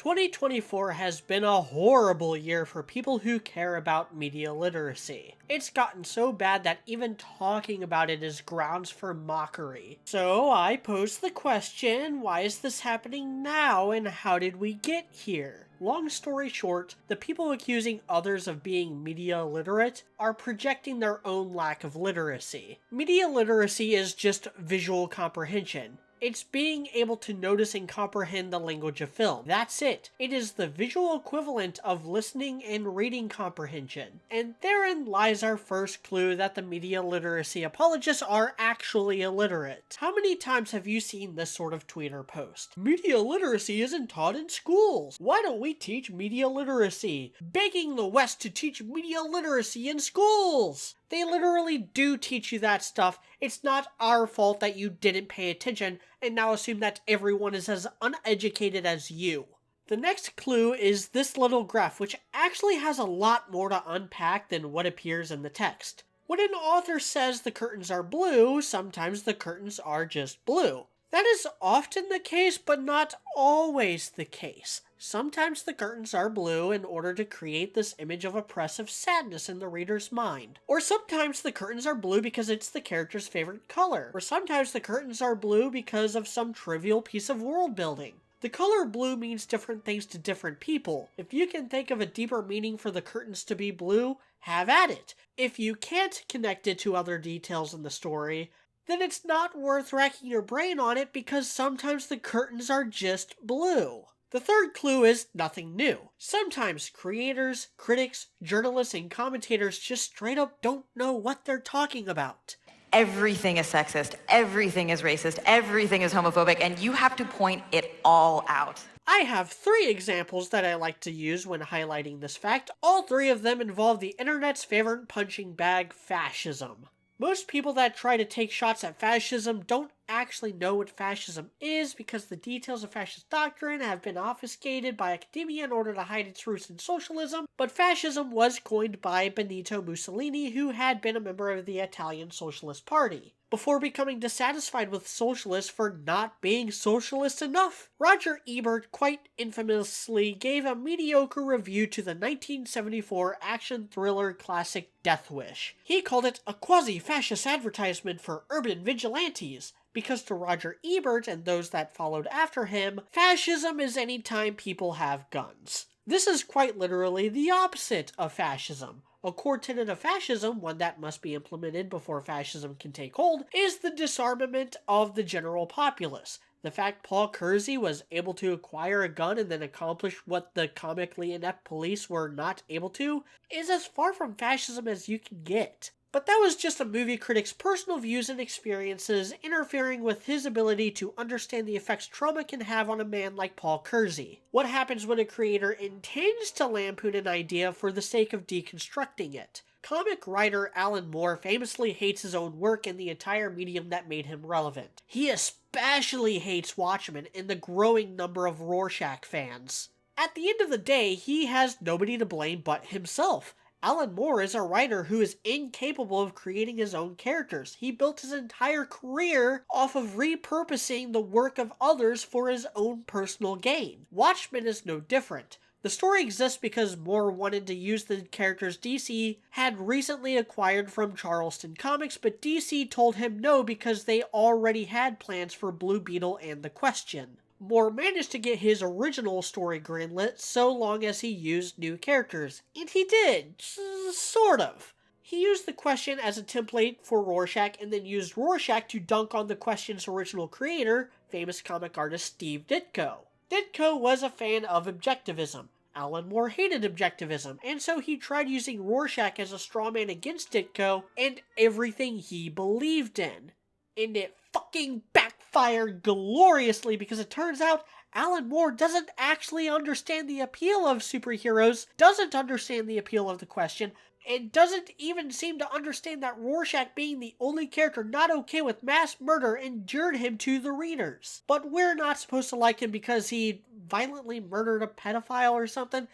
2024 has been a horrible year for people who care about media literacy. It's gotten so bad that even talking about it is grounds for mockery. So I posed the question, why is this happening now and how did we get here? Long story short, the people accusing others of being media illiterate are projecting their own lack of literacy. Media literacy is just visual comprehension. It's being able to notice and comprehend the language of film. That's it. It is the visual equivalent of listening and reading comprehension. And therein lies our first clue that the media literacy apologists are actually illiterate. How many times have you seen this sort of tweet or post? Media literacy isn't taught in schools. Why don't we teach media literacy? Begging the West to teach media literacy in schools! They literally do teach you that stuff. It's not our fault that you didn't pay attention and now assume that everyone is as uneducated as you. The next clue is this little graph, which actually has a lot more to unpack than what appears in the text. When an author says the curtains are blue, sometimes the curtains are just blue. That is often the case, but not always the case. Sometimes the curtains are blue in order to create this image of oppressive sadness in the reader's mind. Or sometimes the curtains are blue because it's the character's favorite color. Or sometimes the curtains are blue because of some trivial piece of world building. The color blue means different things to different people. If you can think of a deeper meaning for the curtains to be blue, have at it. If you can't connect it to other details in the story, then it's not worth racking your brain on it because sometimes the curtains are just blue. The third clue is nothing new. Sometimes creators, critics, journalists, and commentators just straight up don't know what they're talking about. Everything is sexist, everything is racist, everything is homophobic, and you have to point it all out. I have 3 examples that I like to use when highlighting this fact. All 3 of them involve the internet's favorite punching bag, fascism. Most people that try to take shots at fascism don't actually know what fascism is because the details of fascist doctrine have been obfuscated by academia in order to hide its roots in socialism, but fascism was coined by Benito Mussolini, who had been a member of the Italian Socialist Party, before becoming dissatisfied with socialists for not being socialist enough. Roger Ebert quite infamously gave a mediocre review to the 1974 action thriller classic Death Wish. He called it a quasi-fascist advertisement for urban vigilantes, because to Roger Ebert and those that followed after him, fascism is any time people have guns. This is quite literally the opposite of fascism. A core tenet of fascism, one that must be implemented before fascism can take hold, is the disarmament of the general populace. The fact Paul Kersey was able to acquire a gun and then accomplish what the comically inept police were not able to is as far from fascism as you can get. But that was just a movie critic's personal views and experiences interfering with his ability to understand the effects trauma can have on a man like Paul Kersey. What happens when a creator intends to lampoon an idea for the sake of deconstructing it? Comic writer Alan Moore famously hates his own work and the entire medium that made him relevant. He especially hates Watchmen and the growing number of Rorschach fans. At the end of the day, he has nobody to blame but himself. Alan Moore is a writer who is incapable of creating his own characters. He built his entire career off of repurposing the work of others for his own personal gain. Watchmen is no different. The story exists because Moore wanted to use the characters DC had recently acquired from Charleston Comics, but DC told him no because they already had plans for Blue Beetle and The Question. Moore managed to get his original story greenlit so long as he used new characters. And he did. Sort of. He used The Question as a template for Rorschach and then used Rorschach to dunk on The Question's original creator, famous comic artist Steve Ditko. Ditko was a fan of objectivism. Alan Moore hated objectivism, and so he tried using Rorschach as a strawman against Ditko and everything he believed in. And it fucking backfired gloriously because it turns out Alan Moore doesn't actually understand the appeal of superheroes, doesn't understand the appeal of The Question, and doesn't even seem to understand that Rorschach being the only character not okay with mass murder endeared him to the readers. But we're not supposed to like him because he violently murdered a pedophile or something?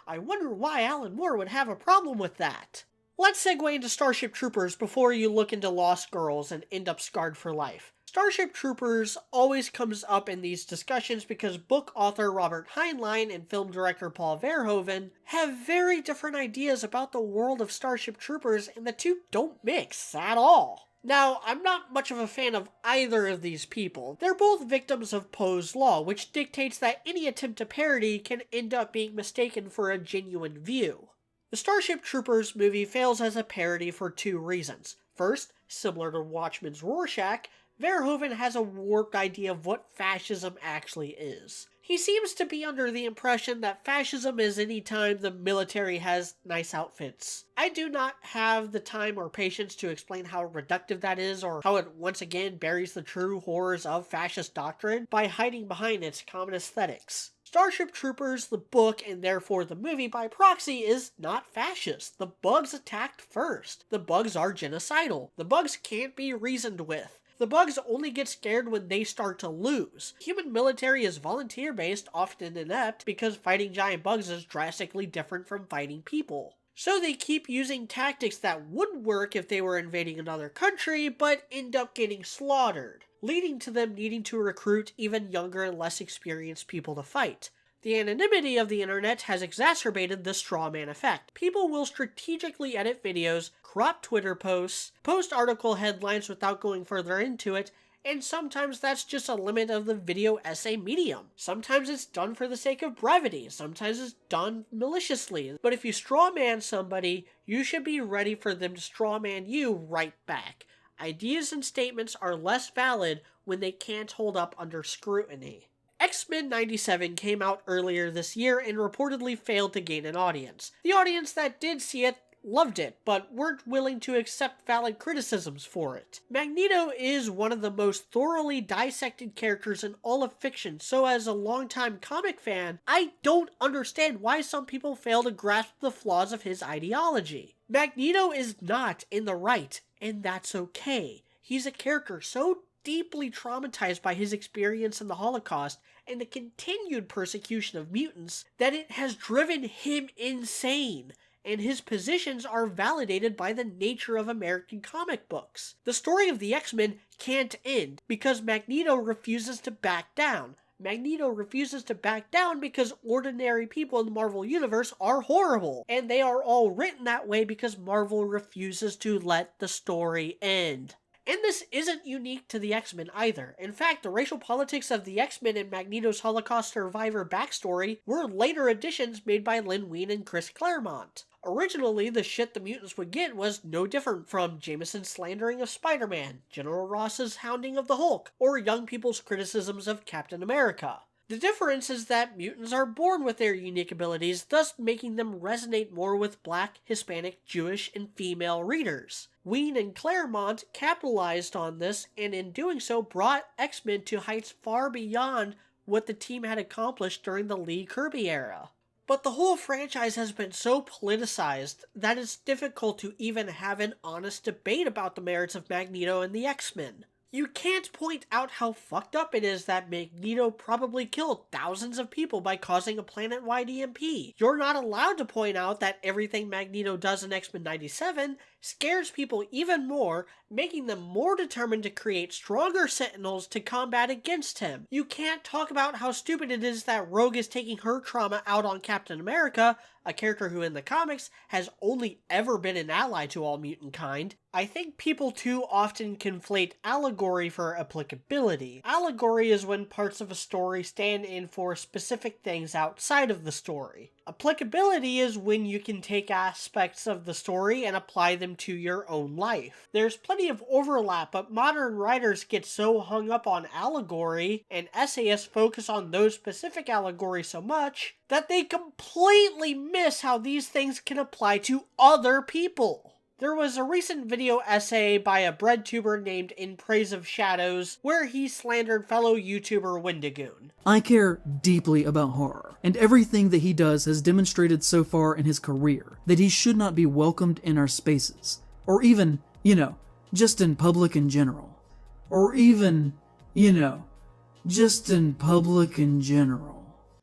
I wonder why Alan Moore would have a problem with that. Let's segue into Starship Troopers before you look into Lost Girls and end up scarred for life. Starship Troopers always comes up in these discussions because book author Robert Heinlein and film director Paul Verhoeven have very different ideas about the world of Starship Troopers, and the two don't mix at all. Now, I'm not much of a fan of either of these people. They're both victims of Poe's law, which dictates that any attempt to parody can end up being mistaken for a genuine view. The Starship Troopers movie fails as a parody for two reasons. First, similar to Watchmen's Rorschach, Verhoeven has a warped idea of what fascism actually is. He seems to be under the impression that fascism is any time the military has nice outfits. I do not have the time or patience to explain how reductive that is, or how it once again buries the true horrors of fascist doctrine by hiding behind its common aesthetics. Starship Troopers, the book, and therefore the movie by proxy, is not fascist. The bugs attacked first. The bugs are genocidal. The bugs can't be reasoned with. The bugs only get scared when they start to lose. Human military is volunteer-based, often inept, because fighting giant bugs is drastically different from fighting people. So they keep using tactics that would work if they were invading another country, but end up getting slaughtered, leading to them needing to recruit even younger and less experienced people to fight. The anonymity of the internet has exacerbated the Strawman effect. People will strategically edit videos, crop Twitter posts, post article headlines without going further into it, and sometimes that's just a limit of the video essay medium. Sometimes it's done for the sake of brevity, sometimes it's done maliciously. But if you strawman somebody, you should be ready for them to strawman you right back. Ideas and statements are less valid when they can't hold up under scrutiny. X-Men 97 came out earlier this year and reportedly failed to gain an audience. The audience that did see it loved it, but weren't willing to accept valid criticisms for it. Magneto is one of the most thoroughly dissected characters in all of fiction, so as a longtime comic fan, I don't understand why some people fail to grasp the flaws of his ideology. Magneto is not in the right, and that's okay. He's a character so deeply traumatized by his experience in the Holocaust and the continued persecution of mutants that it has driven him insane, and his positions are validated by the nature of American comic books. The story of the X-Men can't end because Magneto refuses to back down. Magneto refuses to back down because ordinary people in the Marvel Universe are horrible, and they are all written that way because Marvel refuses to let the story end. And this isn't unique to the X-Men either. In fact, the racial politics of the X-Men and Magneto's Holocaust survivor backstory were later additions made by Len Wein and Chris Claremont. Originally, the shit the mutants would get was no different from Jameson's slandering of Spider-Man, General Ross's hounding of the Hulk, or young people's criticisms of Captain America. The difference is that mutants are born with their unique abilities, thus making them resonate more with Black, Hispanic, Jewish, and female readers. Wein and Claremont capitalized on this, and in doing so brought X-Men to heights far beyond what the team had accomplished during the Lee Kirby era. But the whole franchise has been so politicized that it's difficult to even have an honest debate about the merits of Magneto and the X-Men. You can't point out how fucked up it is that Magneto probably killed thousands of people by causing a planet-wide EMP. You're not allowed to point out that everything Magneto does in X-Men 97 scares people even more, making them more determined to create stronger Sentinels to combat against him. You can't talk about how stupid it is that Rogue is taking her trauma out on Captain America, a character who in the comics has only ever been an ally to all mutant kind. I think people too often conflate allegory for applicability. Allegory is when parts of a story stand in for specific things outside of the story. Applicability is when you can take aspects of the story and apply them to your own life. There's plenty of overlap, but modern writers get so hung up on allegory, and essayists focus on those specific allegories so much, that they completely miss how these things can apply to other people. There was a recent video essay by a breadtuber named In Praise of Shadows, where he slandered fellow YouTuber Wendigoon. I care deeply about horror, and everything that he does has demonstrated so far in his career that he should not be welcomed in our spaces, or even, just in public in general. Or even, just in public in general.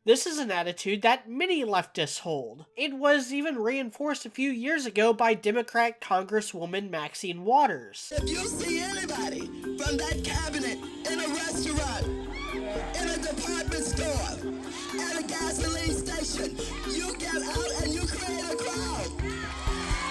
This is an attitude that many leftists hold. It was even reinforced a few years ago by Democrat Congresswoman Maxine Waters. If you see anybody from that cabinet happen? You get out and you create a crowd.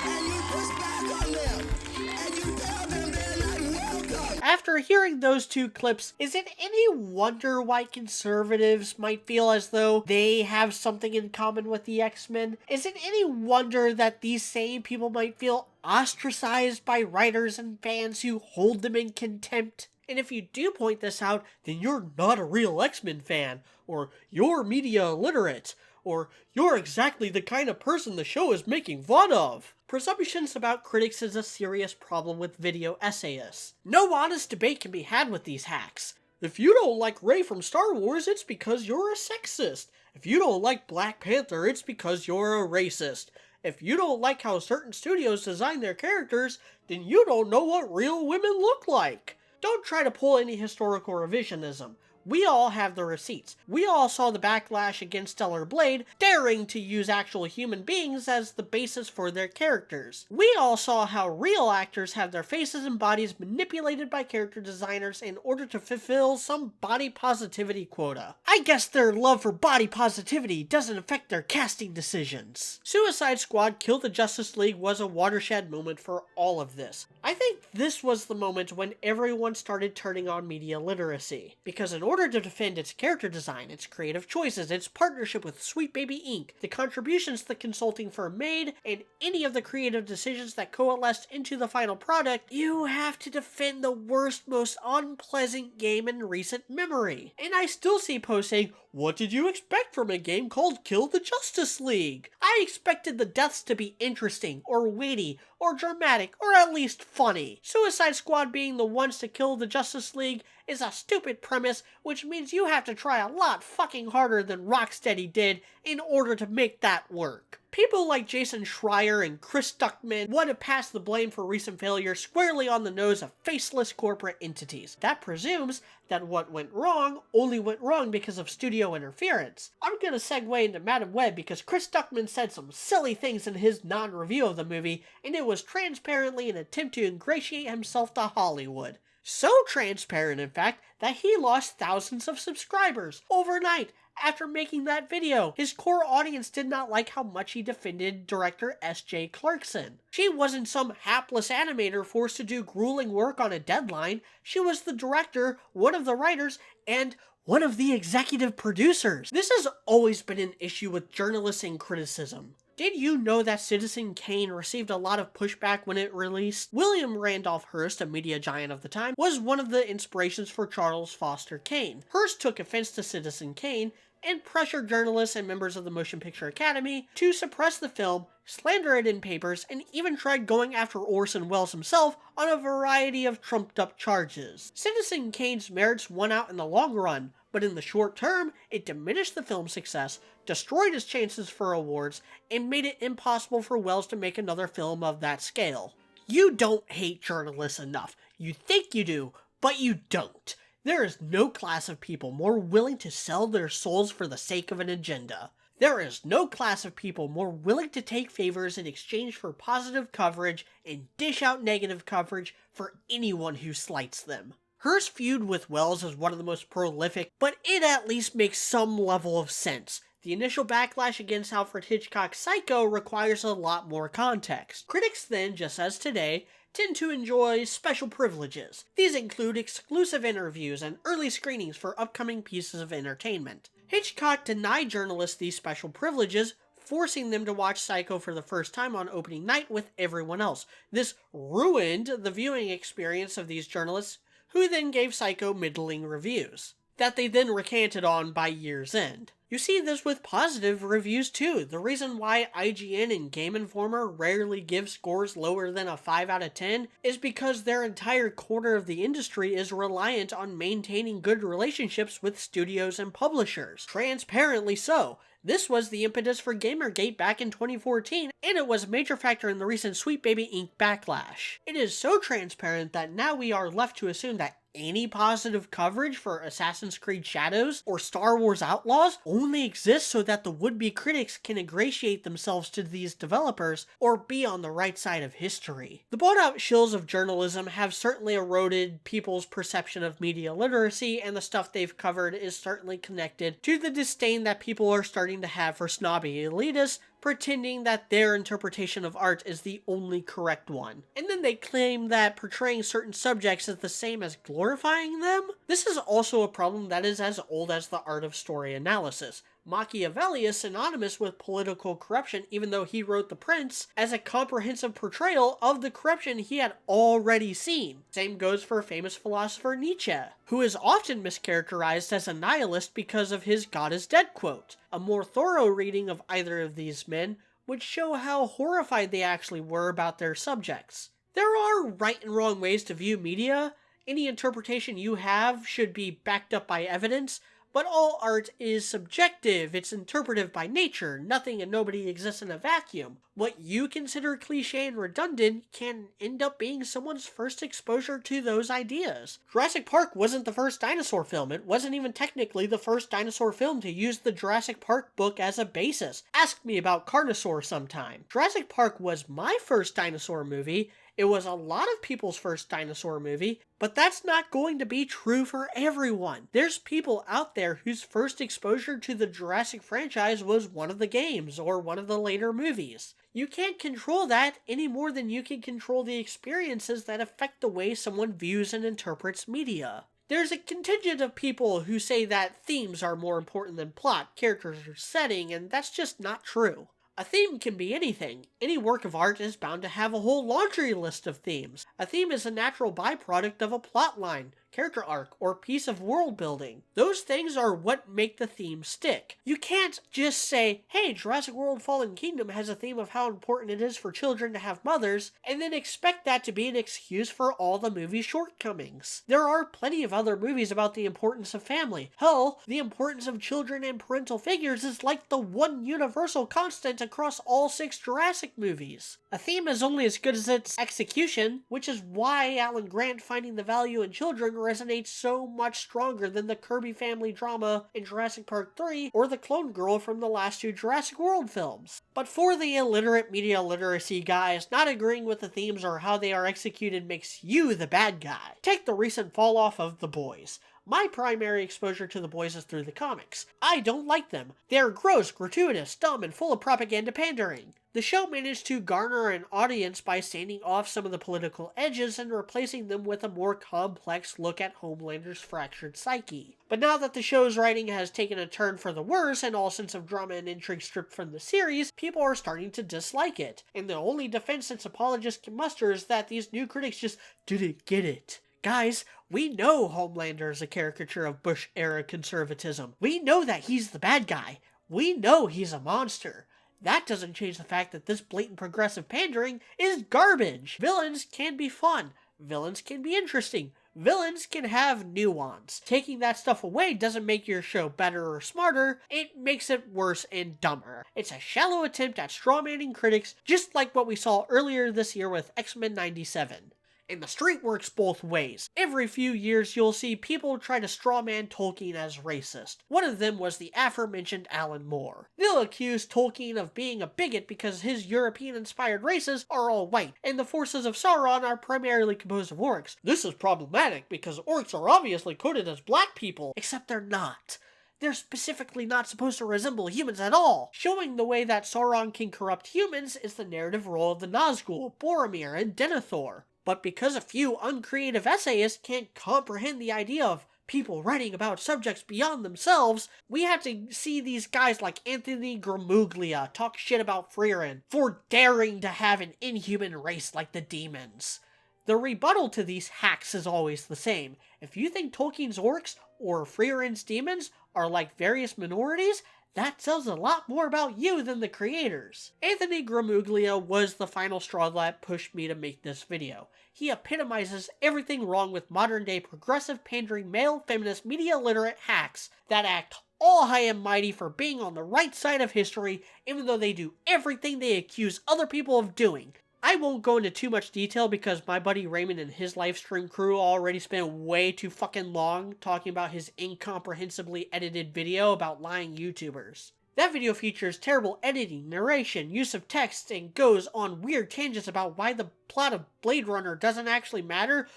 And you push back on them. And you tell them they're not welcome. After hearing those two clips, is it any wonder why conservatives might feel as though they have something in common with the X-Men? Is it any wonder that these same people might feel ostracized by writers and fans who hold them in contempt? And if you do point this out, then you're not a real X-Men fan, or you're media illiterate, or you're exactly the kind of person the show is making fun of. Presumptions about critics is a serious problem with video essayists. No honest debate can be had with these hacks. If you don't like Rey from Star Wars, it's because you're a sexist. If you don't like Black Panther, it's because you're a racist. If you don't like how certain studios design their characters, then you don't know what real women look like. Don't try to pull any historical revisionism. We all have the receipts. We all saw the backlash against Stellar Blade daring to use actual human beings as the basis for their characters. We all saw how real actors have their faces and bodies manipulated by character designers in order to fulfill some body positivity quota. I guess their love for body positivity doesn't affect their casting decisions. Suicide Squad Kill the Justice League was a watershed moment for all of this. I think this was the moment when everyone started turning on media literacy, because in order to defend its character design, its creative choices, its partnership with Sweet Baby Inc., the contributions the consulting firm made, and any of the creative decisions that coalesced into the final product, you have to defend the worst, most unpleasant game in recent memory. And I still see posts saying, "What did you expect from a game called Kill the Justice League? I expected the deaths to be interesting, or witty, or dramatic, or at least funny. Suicide Squad being the ones to kill the Justice League is a stupid premise, which means you have to try a lot fucking harder than Rocksteady did in order to make that work." People like Jason Schreier and Chris Stuckman want to pass the blame for recent failure squarely on the nose of faceless corporate entities. That presumes that what went wrong only went wrong because of studio interference. I'm gonna segue into Madam Web because Chris Stuckman said some silly things in his non-review of the movie, and it was transparently an attempt to ingratiate himself to Hollywood. So transparent, in fact, that he lost thousands of subscribers overnight after making that video. His core audience did not like how much he defended director S.J. Clarkson. She wasn't some hapless animator forced to do grueling work on a deadline. She was the director, one of the writers, and one of the executive producers. This has always been an issue with journalists and criticism. Did you know that Citizen Kane received a lot of pushback when it released? William Randolph Hearst, a media giant of the time, was one of the inspirations for Charles Foster Kane. Hearst took offense to Citizen Kane and pressured journalists and members of the Motion Picture Academy to suppress the film, slander it in papers, and even tried going after Orson Welles himself on a variety of trumped-up charges. Citizen Kane's merits won out in the long run, but in the short term, it diminished the film's success, destroyed its chances for awards, and made it impossible for Welles to make another film of that scale. You don't hate journalists enough. You think you do, but you don't. There is no class of people more willing to sell their souls for the sake of an agenda. There is no class of people more willing to take favors in exchange for positive coverage and dish out negative coverage for anyone who slights them. Hearst's feud with Welles is one of the most prolific, but it at least makes some level of sense. The initial backlash against Alfred Hitchcock's Psycho requires a lot more context. Critics then, just as today, tend to enjoy special privileges. These include exclusive interviews and early screenings for upcoming pieces of entertainment. Hitchcock denied journalists these special privileges, forcing them to watch Psycho for the first time on opening night with everyone else. This ruined the viewing experience of these journalists, who then gave Psycho middling reviews, that they then recanted on by year's end. You see this with positive reviews too. The reason why IGN and Game Informer rarely give scores lower than a 5 out of 10 is because their entire corner of the industry is reliant on maintaining good relationships with studios and publishers. Transparently so. This was the impetus for Gamergate back in 2014, and it was a major factor in the recent Sweet Baby Inc. backlash. It is so transparent that now we are left to assume that any positive coverage for Assassin's Creed Shadows or Star Wars Outlaws only exists so that the would-be critics can ingratiate themselves to these developers or be on the right side of history. The bought-out shills of journalism have certainly eroded people's perception of media literacy, and the stuff they've covered is certainly connected to the disdain that people are starting to have for snobby elitists pretending that their interpretation of art is the only correct one. And then they claim that portraying certain subjects is the same as glorifying them? This is also a problem that is as old as the art of story analysis. Machiavelli is synonymous with political corruption, even though he wrote The Prince as a comprehensive portrayal of the corruption he had already seen. Same goes for famous philosopher Nietzsche, who is often mischaracterized as a nihilist because of his God is dead quote. A more thorough reading of either of these men would show how horrified they actually were about their subjects. There are right and wrong ways to view media. Any interpretation you have should be backed up by evidence, but all art is subjective, it's interpretive by nature, nothing and nobody exists in a vacuum. What you consider cliche and redundant can end up being someone's first exposure to those ideas. Jurassic Park wasn't the first dinosaur film, it wasn't even technically the first dinosaur film to use the Jurassic Park book as a basis. Ask me about Carnosaur sometime. Jurassic Park was my first dinosaur movie. It was a lot of people's first dinosaur movie, but that's not going to be true for everyone. There's people out there whose first exposure to the Jurassic franchise was one of the games or one of the later movies. You can't control that any more than you can control the experiences that affect the way someone views and interprets media. There's a contingent of people who say that themes are more important than plot, characters, or setting, and that's just not true. A theme can be anything. Any work of art is bound to have a whole laundry list of themes. A theme is a natural byproduct of a plot line, character arc, or piece of world building. Those things are what make the theme stick. You can't just say, hey, Jurassic World Fallen Kingdom has a theme of how important it is for children to have mothers, and then expect that to be an excuse for all the movie's shortcomings. There are plenty of other movies about the importance of family. Hell, the importance of children and parental figures is like the one universal constant across all 6 Jurassic movies. A theme is only as good as its execution, which is why Alan Grant finding the value in children resonates so much stronger than the Kirby family drama in Jurassic Park 3 or the clone girl from the last 2 Jurassic World films. But for the illiterate media literacy guys, not agreeing with the themes or how they are executed makes you the bad guy. Take the recent fall off of The Boys. My primary exposure to The Boys is through the comics. I don't like them. They're gross, gratuitous, dumb, and full of propaganda pandering. The show managed to garner an audience by sanding off some of the political edges and replacing them with a more complex look at Homelander's fractured psyche. But now that the show's writing has taken a turn for the worse and all sense of drama and intrigue stripped from the series, people are starting to dislike it. And the only defense its apologists can muster is that these new critics just didn't get it. Guys, we know Homelander is a caricature of Bush-era conservatism. We know that he's the bad guy. We know he's a monster. That doesn't change the fact that this blatant progressive pandering is garbage. Villains can be fun. Villains can be interesting. Villains can have nuance. Taking that stuff away doesn't make your show better or smarter, it makes it worse and dumber. It's a shallow attempt at strawmanning critics, just like what we saw earlier this year with X-Men 97. And the street works both ways. Every few years you'll see people try to strawman Tolkien as racist. One of them was the aforementioned Alan Moore. They'll accuse Tolkien of being a bigot because his European-inspired races are all white, and the forces of Sauron are primarily composed of orcs. This is problematic because orcs are obviously coded as black people, except they're not. They're specifically not supposed to resemble humans at all. Showing the way that Sauron can corrupt humans is the narrative role of the Nazgul, Boromir, and Denethor. But because a few uncreative essayists can't comprehend the idea of people writing about subjects beyond themselves, we have to see these guys like Anthony Gramuglia talk shit about Frieren for daring to have an inhuman race like the demons. The rebuttal to these hacks is always the same. If you think Tolkien's orcs or Frieren's demons are like various minorities, that tells a lot more about you than the creators. Anthony Gramuglia was the final straw that pushed me to make this video. He epitomizes everything wrong with modern-day progressive pandering male feminist media literate hacks that act all high and mighty for being on the right side of history even though they do everything they accuse other people of doing. I won't go into too much detail because my buddy Raymond and his livestream crew already spent way too fucking long talking about his incomprehensibly edited video about lying YouTubers. That video features terrible editing, narration, use of text, and goes on weird tangents about why the plot of Blade Runner doesn't actually matter.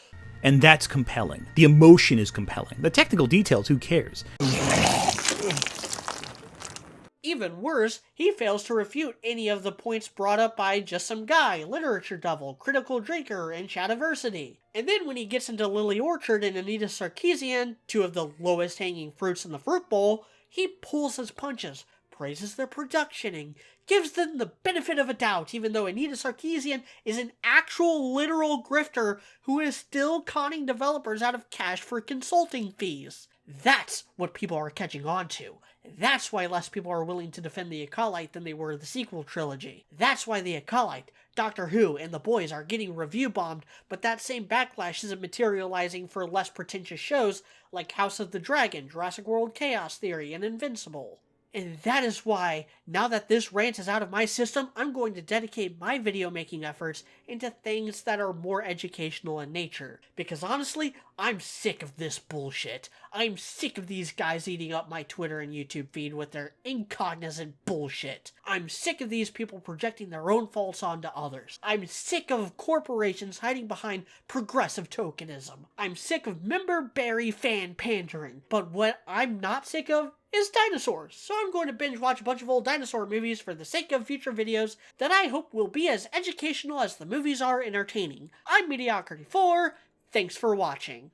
And that's compelling. The emotion is compelling. The technical details, who cares? Even worse, he fails to refute any of the points brought up by Just Some Guy, Literature Devil, Critical Drinker, and Shadiversity. And then when he gets into Lily Orchard and Anita Sarkeesian, two of the lowest hanging fruits in the fruit bowl, he pulls his punches, praises their production, and gives them the benefit of a doubt, even though Anita Sarkeesian is an actual literal grifter who is still conning developers out of cash for consulting fees. That's what people are catching on to. That's why less people are willing to defend The Acolyte than they were the sequel trilogy. That's why The Acolyte, Doctor Who, and The Boys are getting review bombed, but that same backlash isn't materializing for less pretentious shows like House of the Dragon, Jurassic World Chaos Theory, and Invincible. And that is why, now that this rant is out of my system, I'm going to dedicate my video making efforts into things that are more educational in nature. Because honestly, I'm sick of this bullshit. I'm sick of these guys eating up my Twitter and YouTube feed with their incognizant bullshit. I'm sick of these people projecting their own faults onto others. I'm sick of corporations hiding behind progressive tokenism. I'm sick of member-berry fan pandering. But what I'm not sick of is dinosaurs, so I'm going to binge watch a bunch of old dinosaur movies for the sake of future videos that I hope will be as educational as the movies are entertaining. I'm Mediocrity4, thanks for watching.